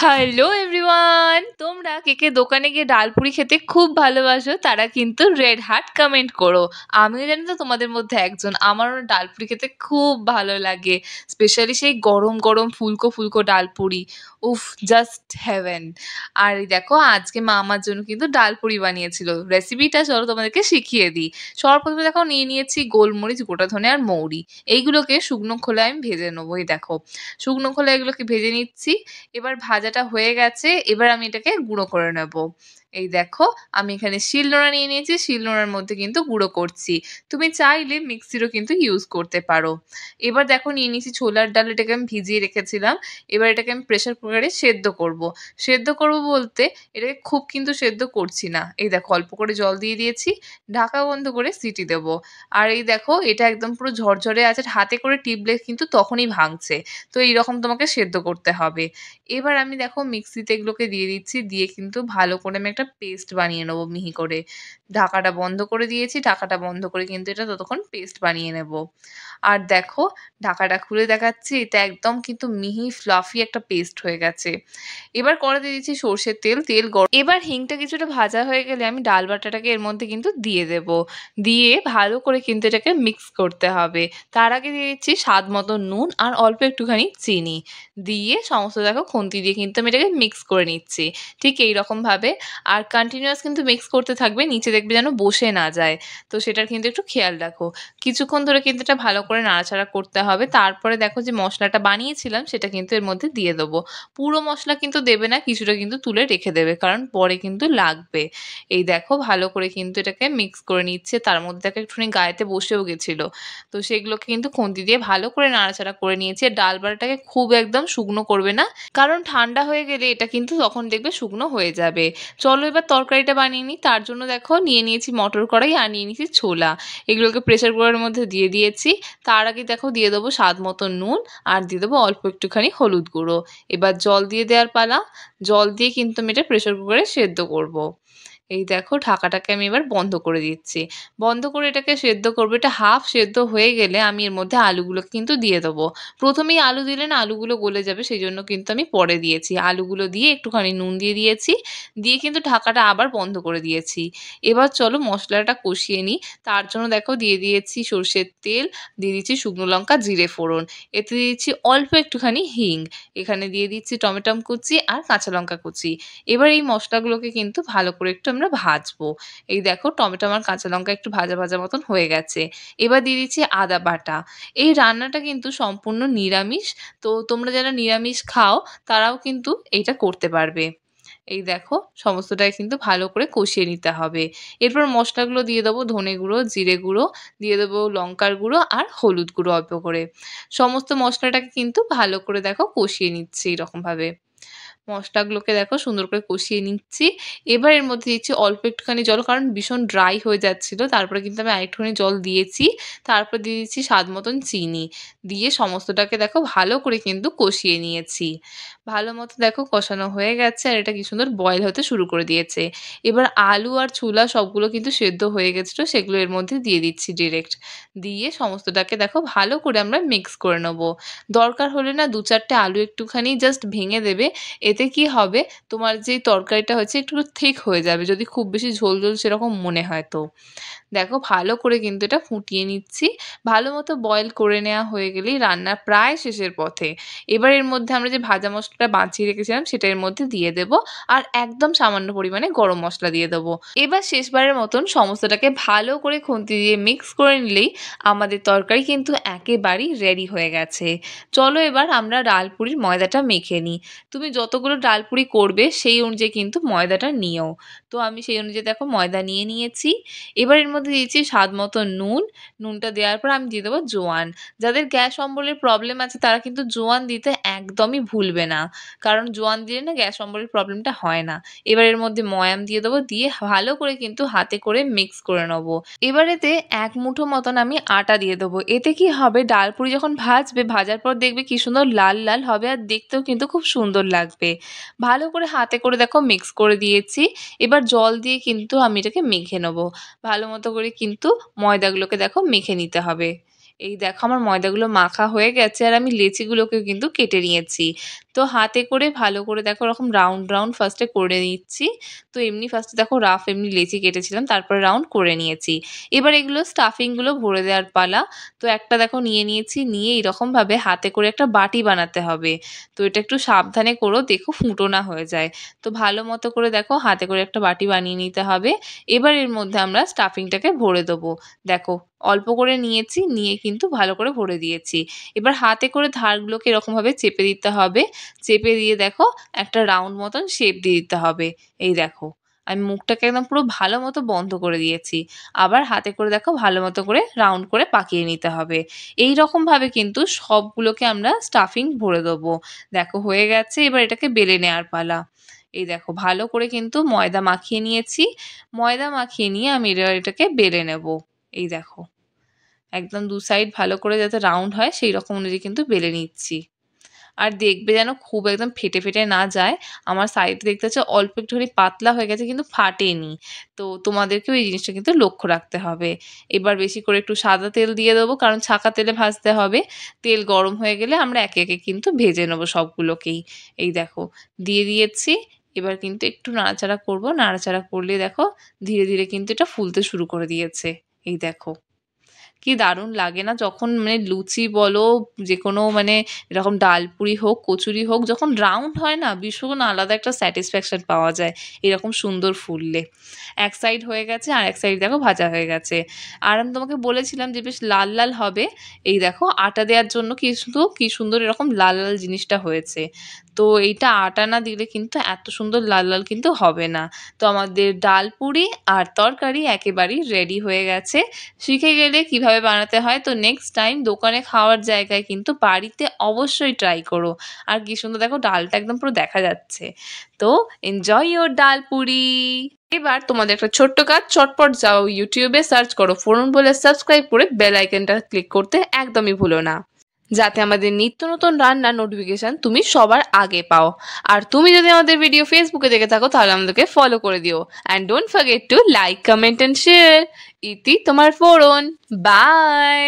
Hello everyone, তোমরা কে কে দোকানে গিয়ে ডালপুরি খেতে খুব ভালোবাসো তারা কিন্তু রেড হার্ট কমেন্ট করো। আমিও জানি তো তোমাদের মধ্যে একজন। আমারও ডালপুরি খেতে খুব ভালো লাগে, স্পেশালি সেই গরম গরম ফুলকো ফুলকো ডালপুরি। উফ, জাস্ট হেভেন। আর এই দেখো, আজকে মা আমার জন্য কিন্তু ডালপুরি বানিয়েছিল। রেসিপিটা চলো তোমাদেরকে শিখিয়ে দিই। সবার প্রথমে দেখো নিয়ে নিয়েছি গোলমরিচ, গোটা ধনে আর মৌরি। এইগুলোকে শুকনো খোলায় আমি ভেজে নেবো। এই দেখো, শুকনো খোলায় এগুলোকে ভেজে নিচ্ছি। এবার ভাজাটা হয়ে গেছে, এবার আমি এটাকে গুঁড়ো করে নেব। এই দেখো, আমি এখানে শিলনোড়া নিয়ে নিয়েছি, শিলনোড়ার মধ্যে কিন্তু গুঁড়ো করছি। তুমি চাইলে মিক্সিরও কিন্তু ইউজ করতে পারো। এবার দেখো নিয়ে নিয়েছি ছোলার ডাল, এটাকে আমি ভিজিয়ে রেখেছিলাম। এবার এটাকে আমি প্রেসার কুকারে সেদ্ধ করব। সেদ্ধ করব বলতে এটাকে খুব কিন্তু সেদ্ধ করছি না। এই দেখো, অল্প করে জল দিয়ে দিয়েছি, ঢাকা বন্ধ করে সিটি দেবো। আর এই দেখো, এটা একদম পুরো ঝরঝরে আছে, হাতে করে টিপলে কিন্তু তখনই ভাঙছে। তো এইরকম তোমাকে সেদ্ধ করতে হবে। এবার আমি দেখো মিক্সিতে এগুলোকে দিয়ে দিচ্ছি, দিয়ে কিন্তু ভালো করে আমি একটা পেস্ট বানিয়ে নেবো মিহি করে। ঢাকাটা বন্ধ করে দিয়েছি, ঢাকাটা বন্ধ করে কিন্তু এটা ততক্ষণ পেস্ট বানিয়ে নেব। আর দেখো, ঢাকাটা খুলে দেখাচ্ছি, এটা একদম কিন্তু মিহি ফ্লাফি একটা পেস্ট হয়ে গেছে। এবার কড়াইতে দিয়েছি সর্ষের তেল, তেল গরম। এবার হিংটা কিছুটা ভাজা হয়ে গেলে আমি ডাল বাটাটাকে এর মধ্যে কিন্তু দিয়ে দেব। দিয়ে ভালো করে কিন্তু এটাকে মিক্স করতে হবে। তার আগে দিয়ে দিচ্ছি স্বাদ মতো নুন আর অল্প একটুখানি চিনি। দিয়ে সমস্ত দেখো খুন্তি দিয়ে কিন্তু আমি এটাকে মিক্স করে নিচ্ছি, ঠিক এইরকমভাবে। আর কন্টিনিউয়াস কিন্তু মিক্স করতে থাকবে, নিচে দেখবে যেন বসে না যায়। তো সেটার কিন্তু একটু খেয়াল রাখো। কিছুক্ষণ ধরে কিন্তু এটা ভালো করে নাড়াচাড়া করতে হবে। তারপরে দেখো যে মশলাটা বানিয়েছিলাম সেটা কিন্তু এর মধ্যে দিয়ে দেবো। পুরো মশলা কিন্তু দেবে না, কিছুটা কিন্তু তুলে রেখে দেবে, কারণ পরে কিন্তু লাগবে। এই দেখো, ভালো করে কিন্তু এটাকে মিক্স করে নিচ্ছে। তার মধ্যে দেখো একটুখানি গায়েতে বসেও গেছিলো। তো সেগুলোকে কিন্তু খুন্তি দিয়ে ভালো করে নাড়াচাড়া করে নিয়েছি। আর ডাল বাটাটাকে খুব একদম শুকনো করবে না, কারণ ঠান্ডা হয়ে গেলে এটা কিন্তু তখন দেখবে শুকনো হয়ে যাবে। চলো এবার তরকারিটা বানিয়ে নিই। তার জন্য দেখো নিয়ে নিয়েছি মটর কড়াই আর নিয়ে নিয়েছি ছোলা। এগুলোকে প্রেসার কুকারের মধ্যে দিয়ে দিয়েছি। তার আগে দেখো দিয়ে দেবো স্বাদ মতো নুন, আর দিয়ে দেবো অল্প একটুখানি হলুদ গুঁড়ো। এবার জল দিয়ে দেওয়ার পালা। জল দিয়ে কিন্তু আমি এটা প্রেসার কুকারে সেদ্ধ করব। এই দেখো, ঢাকাটাকে আমি এবার বন্ধ করে দিচ্ছি। বন্ধ করে এটাকে সেদ্ধ করবো। এটা হাফ সেদ্ধ হয়ে গেলে আমি এর মধ্যে আলুগুলোকে কিন্তু দিয়ে দেবো। প্রথমেই আলু দিলে না আলুগুলো গলে যাবে, সেই জন্য কিন্তু আমি পরে দিয়েছি। আলুগুলো দিয়ে একটুখানি নুন দিয়ে দিয়েছি, দিয়ে কিন্তু ঢাকাটা আবার বন্ধ করে দিয়েছি। এবার চলো মশলাটা কষিয়ে নিই। তার জন্য দেখো দিয়ে দিয়েছি সর্ষের তেল, দিয়ে দিচ্ছি শুকনো লঙ্কা, জিরে ফোড়ন। এতে দিয়েছি অল্প একটুখানি হিং। এখানে দিয়ে দিচ্ছি টমেটো কুচি আর কাঁচা লঙ্কা কুচি। এবার এই মশলাগুলোকে কিন্তু ভালো করে একটু আমরা ভাজবো। এই দেখো, টমেটো আর কাঁচা লঙ্কা একটু ভাজা ভাজা মতন হয়ে গেছে। এবার দিয়ে দিচ্ছি আদা বাটা। এই রান্নাটা কিন্তু সম্পূর্ণ নিরামিষ। তো তোমরা যারা নিরামিষ খাও তারাও কিন্তু এইটা করতে পারবে। এই দেখো, সমস্তটাই কিন্তু ভালো করে কষিয়ে নিতে হবে। এরপর মশলাগুলো দিয়ে দেবো, ধনে গুঁড়ো, জিরে গুঁড়ো, দিয়ে দেবো লঙ্কার গুঁড়ো আর হলুদ গুঁড়ো অল্প করে। সমস্ত মশলাটাকে কিন্তু ভালো করে দেখো কষিয়ে নিচ্ছি এরকমভাবে। মশলাগুলোকে দেখো সুন্দর করে কষিয়ে নিচ্ছি। এবার এর মধ্যে দিচ্ছি অল্প একটুখানি জল, কারণ ভীষণ ড্রাই হয়ে যাচ্ছিল। তারপরে কিন্তু আমি আরেকটুখানি জল দিয়েছি। তারপর দিয়ে দিচ্ছি স্বাদ মতন চিনি। দিয়ে সমস্তটাকে দেখো ভালো করে কিন্তু কষিয়ে নিয়েছি। ভালো মতো দেখো কষানো হয়ে গেছে, আর এটা কি সুন্দর বয়েল হতে শুরু করে দিয়েছে। এবার আলু আর ছোলা সবগুলো কিন্তু সেদ্ধ হয়ে গেছিলো, সেগুলো এর মধ্যে দিয়ে দিচ্ছি ডিরেক্ট। দিয়ে সমস্তটাকে দেখো ভালো করে আমরা মিক্স করে নেবো। দরকার হলে না ২-৪টে আলু একটুখানি জাস্ট ভেঙে দেবে। এতে কি হবে, তোমার যে তরকারিটা হচ্ছে একটু থিক হয়ে যাবে, যদি খুব বেশি ঝোল ঝোল সেরকম মনে হয় তো। দেখো ভালো করে কিন্তু এটা ফুটিয়ে নিচ্ছি। ভালো মতো বয়েল করে নেওয়া হয়ে গেলেই রান্না প্রায় শেষের পথে। এবার এর মধ্যে আমরা যে ভাজা মশলাটা বাঁচিয়ে রেখেছিলাম সেটা এর মধ্যে দিয়ে দেব। আর একদম সামান্য পরিমাণে গরম মশলা দিয়ে দেবো। এবার শেষবারের মতন সমস্তটাকে ভালো করে খুন্তি দিয়ে মিক্স করে নিলেই আমাদের তরকারি কিন্তু একেবারেই রেডি হয়ে গেছে। চলো এবার আমরা ডালপুরির ময়দাটা মেখে নিই। তুমি যতগুলো ডালপুরি করবে সেই অনুযায়ী কিন্তু ময়দাটা নিও। তো আমি সেই অনুযায়ী দেখো ময়দা নিয়ে নিয়েছি। এবার এর মধ্যে দিয়েছি স্বাদ মতো নুন। নুনটা দেওয়ার পর আমি দিয়ে দেবো জোয়ান। যাদের গ্যাস অম্বলের প্রবলেম আছে তারা কিন্তু জোয়ান দিতে একদমই ভুলবে না, কারণ জোয়ান দিলে না গ্যাস অম্বলের প্রবলেমটা হয় না। এবার এর মধ্যে ময়াম দিয়ে দেবো, দিয়ে ভালো করে কিন্তু হাতে করে মিক্স করে নেবো। এবার এতে ১ মুঠো মতন আমি আটা দিয়ে দেবো। এতে কি হবে, ডালপুরি যখন ভাজবে, ভাজার পর দেখবে কি সুন্দর লাল লাল হবে, আর দেখতেও কিন্তু খুব সুন্দর লাগবে। ভালো করে হাতে করে দেখো মিক্স করে দিয়েছি। এবার জল দিয়ে কিন্তু আমি এটাকে মেখে নেবো। ভালো মতো করে কিন্তু ময়দাগুলোকে দেখো মেখে নিতে হবে। এই দেখো আমার ময়দাগুলো মাখা হয়ে গেছে আর আমি লেচিগুলোকেও কিন্তু কেটে নিয়েছি। তো হাতে করে ভালো করে দেখো ওরকম রাউন্ড রাউন্ড ফার্স্টে করে নিচ্ছি। তো এমনি ফার্স্টে দেখো রাফ এমনি লেচি কেটেছিলাম, তারপরে রাউন্ড করে নিয়েছি। এবার এগুলো স্টাফিংগুলো ভরে দেওয়ার পালা। তো একটা দেখো নিয়ে নিয়েছি, নিয়ে এরকমভাবে হাতে করে একটা বাটি বানাতে হবে। তো এটা একটু সাবধানে করো, দেখো ফুটো না হয়ে যায়। তো ভালো মতো করে দেখো হাতে করে একটা বাটি বানিয়ে নিতে হবে। এবার এর মধ্যে আমরা স্টাফিংটাকে ভরে দেবো। দেখো অল্প করে নিয়েছি, নিয়ে কিন্তু ভালো করে ভরে দিয়েছি। এবার হাতে করে ধারগুলোকে এরকমভাবে চেপে দিতে হবে। চেপে দিয়ে দেখো একটা রাউন্ড মতন শেপ দিয়ে দিতে হবে। এই দেখো আমি মুখটাকে একদম পুরো ভালো মতো বন্ধ করে দিয়েছি। আবার হাতে করে দেখো ভালো মতো করে রাউন্ড করে পাকিয়ে নিতে হবে। এই রকমভাবে কিন্তু সবগুলোকে আমরা স্টাফিং ভরে দেবো। দেখো হয়ে গেছে, এবার এটাকে বেলে নেওয়ার পালা। এই দেখো ভালো করে কিন্তু ময়দা মাখিয়ে নিয়েছি। ময়দা মাখিয়ে নিয়ে আমি এবার এটাকে বেলে নেব। এই দেখো একদম দু সাইড ভালো করে যাতে রাউন্ড হয় সেই রকম অনুযায়ী কিন্তু বেলে নিচ্ছি। আর দেখবে যেন খুব একদম ফেটে ফেটে না যায়। আমার সাইড দেখতে হচ্ছে অল্প একটুখানি পাতলা হয়ে গেছে কিন্তু ফাটেনি। তো তোমাদেরকেও এই জিনিসটা কিন্তু লক্ষ্য রাখতে হবে। এবার বেশি করে একটু সাদা তেল দিয়ে দেবো, কারণ ছাঁকা তেলে ভাজতে হবে। তেল গরম হয়ে গেলে আমরা একে একে কিন্তু ভেজে নেবো সবগুলোকেই। এই দেখো দিয়ে দিয়েছি। এবার কিন্তু একটু নাড়াচাড়া করব, নাড়াচাড়া করলে দেখো ধীরে ধীরে কিন্তু এটা ফুলতে শুরু করে দিয়েছে। এই দেখো কি দারুণ লাগে না যখন মানে লুচি বলো, যেকোনো মানে এরকম ডালপুরি হোক, কচুরি হোক, যখন রাউন্ড হয় না ভীষণ আলাদা একটা স্যাটিসফ্যাকশন পাওয়া যায় এরকম সুন্দর ফুললে। এক সাইড হয়ে গেছে আর এক সাইড দেখো ভাজা হয়ে গেছে। আর আমি তোমাকে বলেছিলাম যে বেশ লাল লাল হবে। এই দেখো আটা দেওয়ার জন্য কি সুন্দর এরকম লাল লাল জিনিসটা হয়েছে। তো এইটা আটা না দিলে কিন্তু এত সুন্দর লাল লাল কিন্তু হবে না। তো আমাদের ডালপুরি আর তরকারি একেবারেই রেডি হয়ে গেছে। শিখে গেলে কিভাবে বানাতে হয়, তো নেক্সট টাইম দোকানে খাওয়ার জায়গায় কিন্তু বাড়িতে অবশ্যই ট্রাই করো। আর কি সুন্দর দেখো ডালটা একদম পুরো দেখা যাচ্ছে। তো এনজয় ইওর ডালপুরি। এবার তোমাদের একটা ছোট্ট কাজ, চটপট যাও ইউটিউবে সার্চ করো ফোরন বলে, সাবস্ক্রাইব করে বেল আইকনটা ক্লিক করতে একদমই ভুলো না, যাতে আমাদের নিত্য নতুন রান্নার নোটিফিকেশন তুমি সবার আগে পাও। আর তুমি যদি আমাদের ভিডিও ফেসবুকে দেখে থাকো তাহলে আমাদেরকে ফলো করে দিও। And don't forget to like, comment and share. ইতি তোমার ফোরন। বাই।